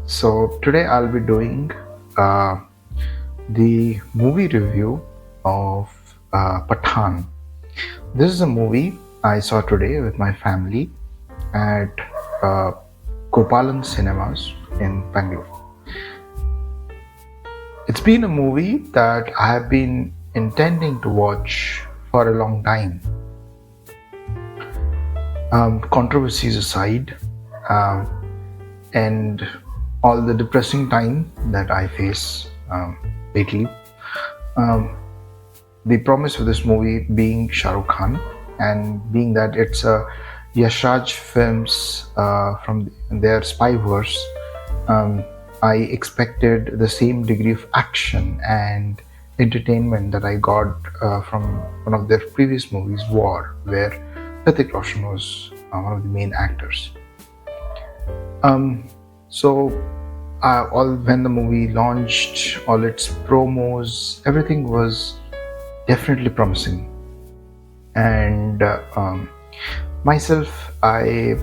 So today I'll be doing uh, the movie review of Pathaan. This is a movie I saw today with my family at uh, Gopalan Cinemas in Bangalore. It's been a movie that I have been intending to watch for a long time. Controversies aside, um, and all the depressing time that I face lately. Um, the promise of this movie being Shah Rukh Khan, and being that it's a Yashraj films from their spyverse, um, I expected the same degree of action and entertainment that I got from one of their previous movies, War, where Hrithik Roshan was one of the main actors. Um, so all when the movie launched, all its promos, everything was definitely promising. And myself, I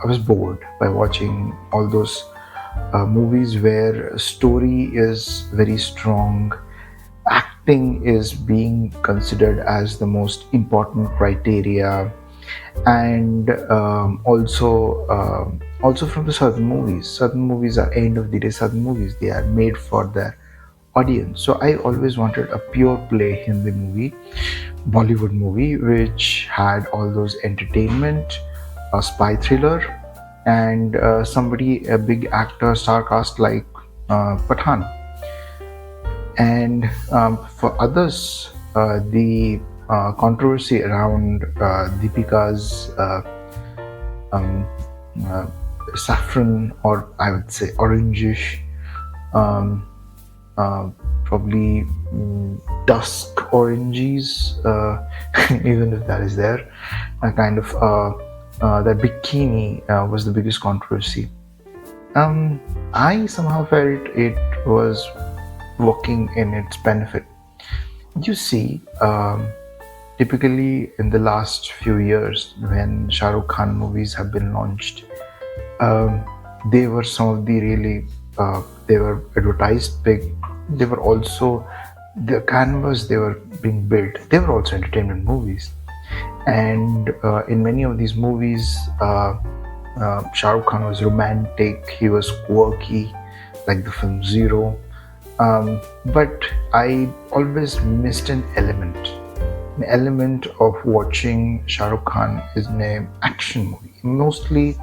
was bored by watching all those movies where story is very strong, acting is being considered as the most important criteria, and also from the certain movies. Certain movies are end of the day. Certain movies, they are made for their audience. So I always wanted a pure play Hindi movie, Bollywood movie, which had all those entertainment, a spy thriller, and somebody, a big actor, star cast like Pathaan. And for others, the controversy around Deepika's um, uh, saffron, or I would say orangish, um, probably dusk oranges, even if that is there, a kind of that bikini was the biggest controversy. Um, I somehow felt it was working in its benefit. You see, typically in the last few years, when Shah Rukh Khan movies have been launched, um, they were some of the really they were advertised big. They were also the canvas they were being built. They were also entertainment movies, and in many of these movies, Shah Rukh Khan was romantic. He was quirky, like the film Zero. But I always missed an element of watching Shah Rukh Khan is in an action movie. Mostly,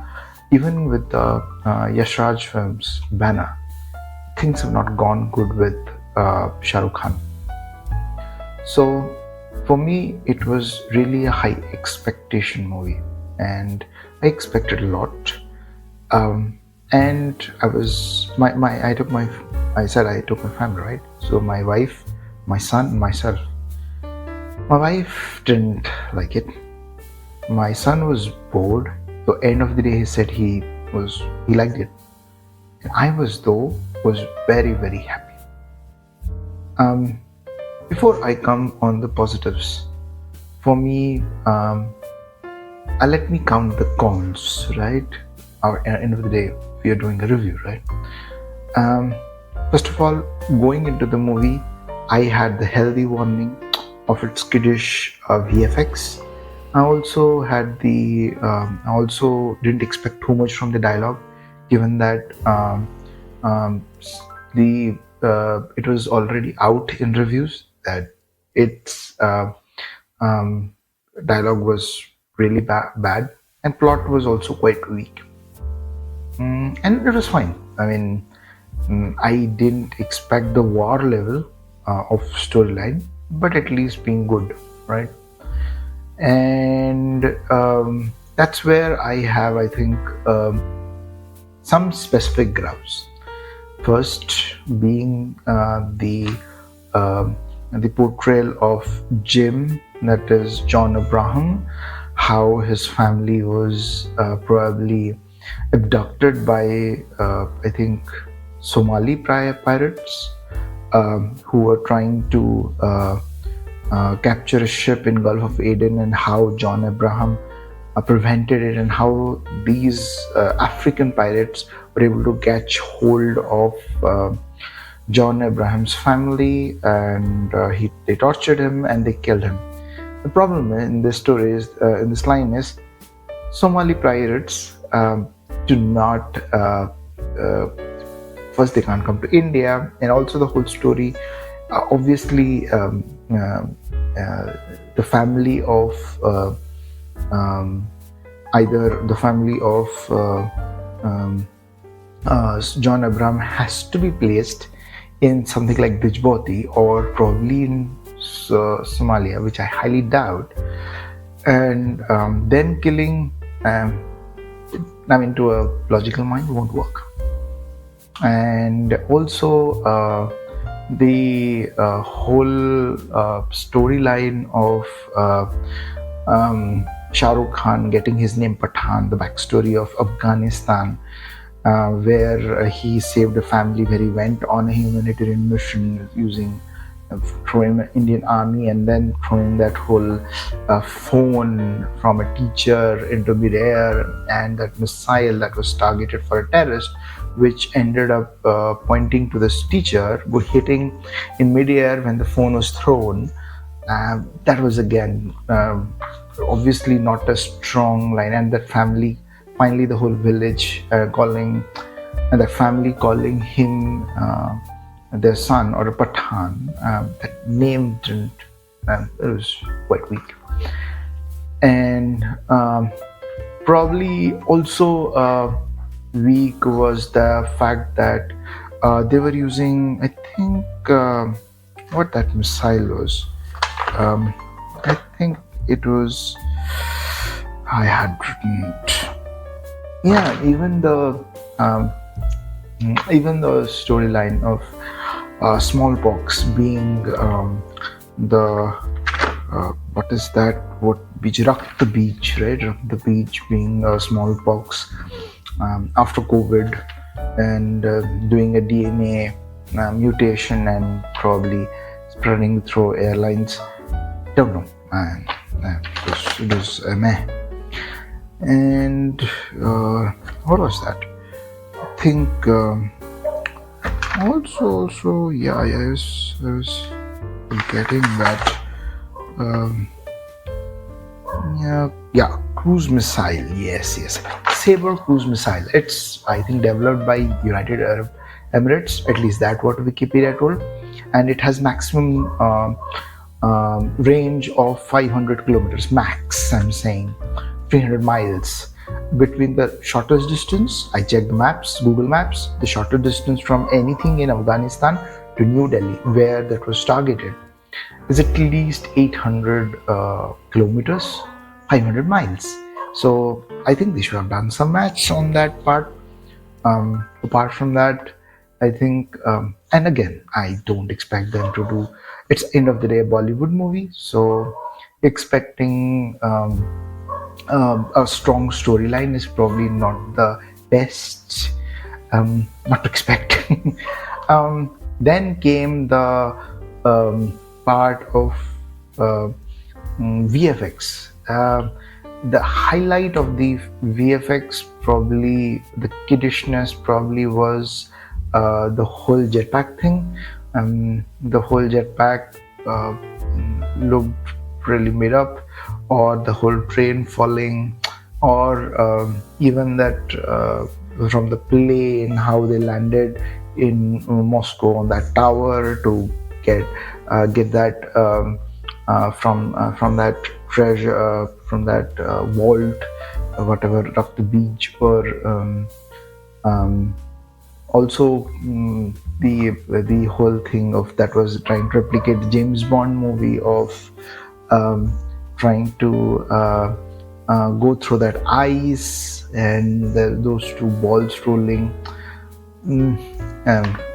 even with the Yashraj films banner, things have not gone good with Shah Rukh Khan. So for me, it was really a high expectation movie, and I expected a lot. And I took my, I said I took my family, right? So my wife, my son, myself. My wife didn't like it. My son was bored. So end of the day, he said he liked it, and I was very very happy. Um, Before I come on the positives, for me, let me count the cons, right? At the end of the day, we are doing a review, right? Um, First of all, going into the movie, I had the healthy warning of its kiddish VFX. I also didn't expect too much from the dialogue, given that um, the it was already out in reviews that its um, dialogue was really bad, and plot was also quite weak. And it was fine. I mean, I didn't expect the war level of storyline, but at least being good, right? And that's where I have, I think, some specific grounds. First, being the portrayal of Jim, that is John Abraham, how his family was probably abducted by, I think, Somali pirates who were trying to capture a ship in Gulf of Aden, and how John Abraham prevented it, and how these African pirates were able to catch hold of John Abraham's family, and they tortured him and they killed him. The problem in this story is, in this line is, Somali pirates do not. First, they can't come to India, and also the whole story. Obviously, the family of um, either the family of John Abraham has to be placed in something like Djibouti or probably in Somalia, which I highly doubt. And then killing, to a logical mind won't work. And also, the whole storyline of Shah Rukh Khan getting his name Pathaan, the backstory of Afghanistan, where he saved a family, where he went on a humanitarian mission using throwing Indian army, and then throwing that whole phone from a teacher into midair, and that missile that was targeted for a terrorist, which ended up pointing to this teacher, hitting in midair when the phone was thrown. That was again obviously not a strong line, and that family, finally, the whole village calling, and the family calling him their son or a Pathaan. That name didn't, it was quite weak. And probably also weak was the fact that they were using, I think, what that missile was. I think it was, I had written it. Yeah, even the storyline of smallpox being the what is that? What beach? Rakta Beach, right? Rakta Beach being smallpox after COVID, and doing a DNA mutation and probably spreading through airlines. Don't know, man. It was meh. And what was that? I think also yeah, I was getting that. Cruise missile. Yes. Saber cruise missile. It's, I think, developed by United Arab Emirates. At least that what Wikipedia told, and it has maximum range of 500 kilometers max. I'm saying 300 miles. Between the shortest distance, I checked the maps, Google Maps, the shortest distance from anything in Afghanistan to New Delhi, where that was targeted, is at least 800 kilometers, 500 miles. So I think they should have done some maths on that part. Apart from that, I think, and again, I don't expect them to do, it's end of the day a Bollywood movie, so expecting a strong storyline is probably not the best, not to expect. Then came the part of VFX. The highlight of the VFX, probably the kiddishness, probably was the whole jetpack thing. The whole jetpack looked really made up, or the whole train falling, or even that from the plane, how they landed in Moscow on that tower to get that from that treasure, from that vault, whatever, up the beach, or also the whole thing of that was trying to replicate the James Bond movie of trying to go through that ice, and those two balls rolling.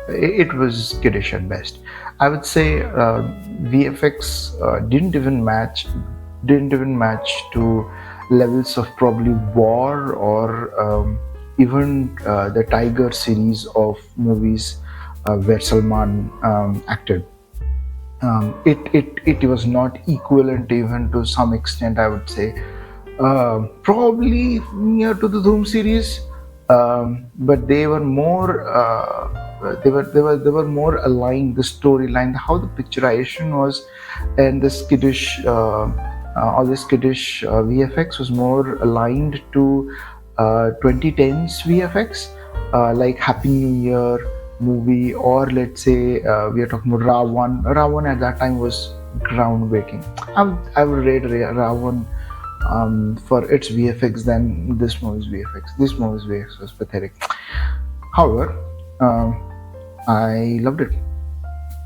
It was kiddish at best. I would say VFX didn't even match to levels of probably War, or even the Tiger series of movies where Salman acted. It was not equivalent, even to some extent, I would say. Probably near to the Doom series, but they were more they were more aligned. The storyline, how the picturization was, and the skittish all this skittish VFX was more aligned to 2010s VFX, like Happy New Year movie, or let's say we are talking about Ravan. Ravan at that time was groundbreaking. I would rate Ravan for its VFX than this movie's VFX. This movie's VFX was pathetic. However, I loved it.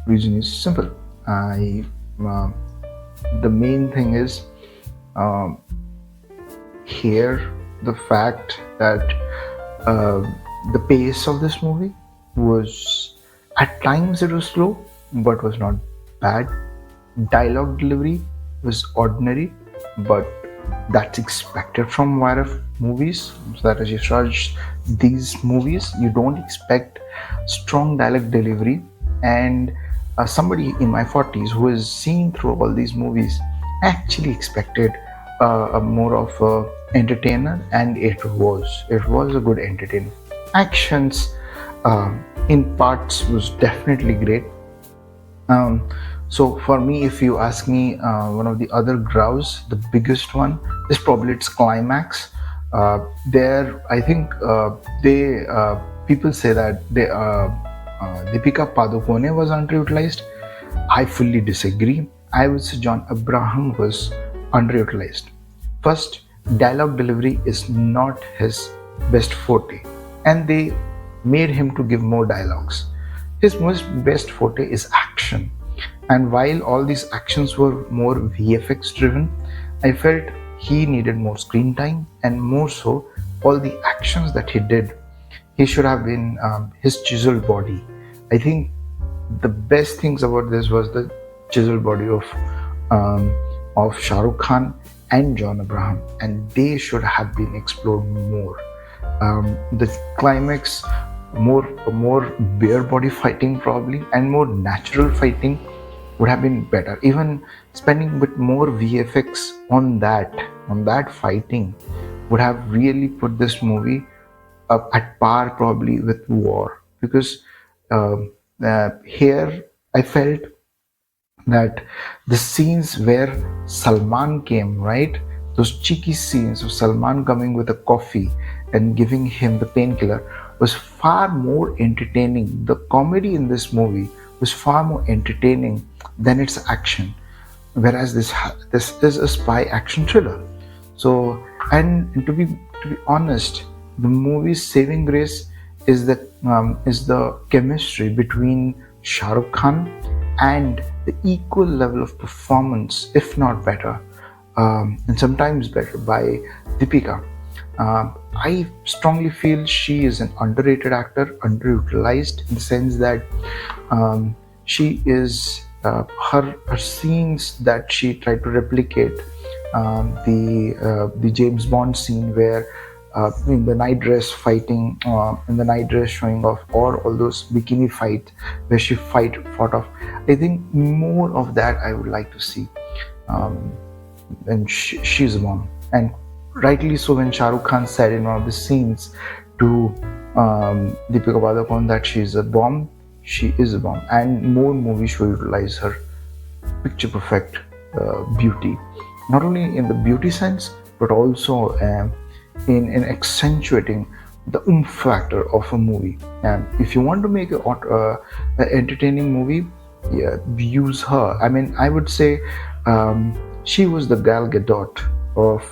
Reason is simple. I The main thing is um, here the fact that uh, the pace of this movie was, at times it was slow, but was not bad. Dialogue delivery was ordinary, but that's expected from YRF movies. So that as you search these movies, you don't expect strong dialogue delivery. And somebody in my 40s who has seen through all these movies actually expected a more of a entertainer, and it was a good entertainer. Actions in parts was definitely great. So for me, if you ask me, one of the other grouse, the biggest one is probably its climax. There, I think they people say that Deepika Padukone was underutilized. I fully disagree. I would say John Abraham was underutilized. First, dialogue delivery is not his best forte, and they made him to give more dialogues. His most best forte is action, and while all these actions were more VFX driven, I felt he needed more screen time, and more so, all the actions that he did, he should have been his chiseled body. I think the best things about this was the chiseled body of Shah Rukh Khan and John Abraham, and they should have been explored more. The climax, more bare body fighting probably, and more natural fighting would have been better. Even spending a bit more VFX on that fighting would have really put this movie up at par probably with War, because here I felt that the scenes where Salman came, right? Those cheeky scenes of Salman coming with a coffee and giving him the painkiller was far more entertaining. The comedy in this movie was far more entertaining than its action. Whereas this is a spy action thriller. So, and to be honest, the movie's saving grace is the chemistry between Shah Rukh Khan and the equal level of performance, if not better, and sometimes better, by Deepika. I strongly feel she is an underrated actor, underutilized in the sense that she is her scenes that she tried to replicate, the James Bond scene where in the night dress fighting, in the night dress showing off, or all those bikini fights where she fought off. I think more of that I would like to see. Um, and she's a bomb, and rightly so. When Shah Rukh Khan said in one of the scenes to Deepika Padukone that she's a bomb, she is a bomb, and more movies should utilize her picture perfect beauty, not only in the beauty sense but also in accentuating the factor of a movie. And if you want to make an entertaining movie, yeah, use her. I mean, I would say she was the Gal Gadot of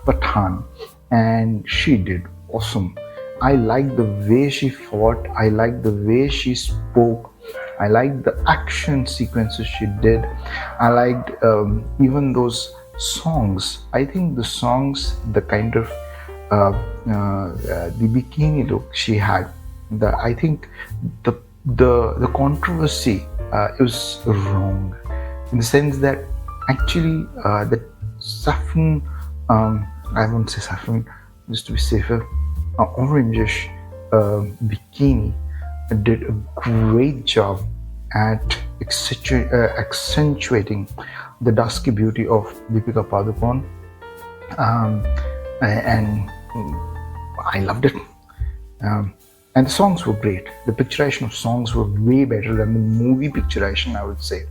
Pathaan, and she did awesome. I liked the way she fought. I liked the way she spoke. I liked the action sequences she did. I liked even those songs. I think the songs, the kind of the bikini look she had, I think the the controversy is wrong, in the sense that actually the saffron, I won't say saffron just to be safer, orangish bikini did a great job at accentuating the dusky beauty of Deepika Padukone. um, and I loved it. Um, and the songs were great. The picturation of songs were way better than the movie picturation, I would say.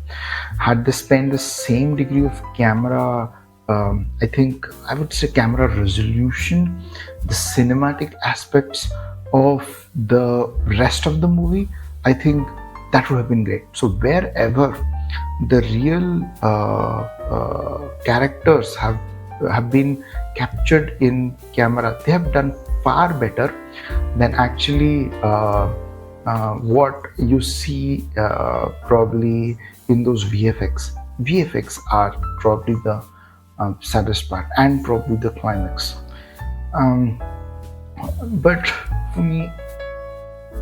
Had they spent the same degree of camera, I think I would say camera resolution, the cinematic aspects of the rest of the movie, I think that would have been great. So wherever the real characters have been captured in camera, they have done far better than actually what you see probably in those VFX. VFX are probably the saddest part and probably the climax. Um, but for me,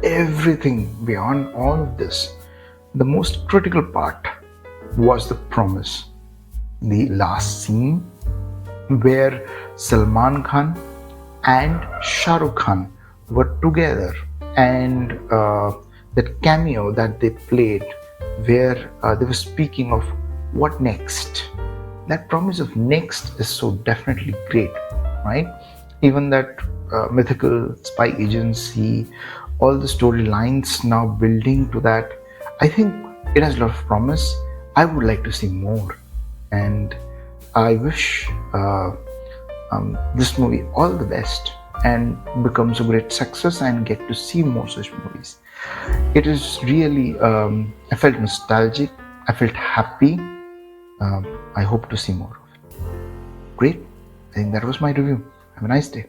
everything beyond all of this, the most critical part was the promise. The last scene where Salman Khan and Shah Rukh Khan were together, and that cameo that they played, where they were speaking of what next. That promise of next is so definitely great, right? Even that mythical spy agency, all the storylines now building to that, I think it has a lot of promise. I would like to see more, and I wish this movie all the best and becomes a great success and get to see more such movies. It is really, I felt nostalgic, I felt happy. I hope to see more of it. Great. I think that was my review. Have a nice day.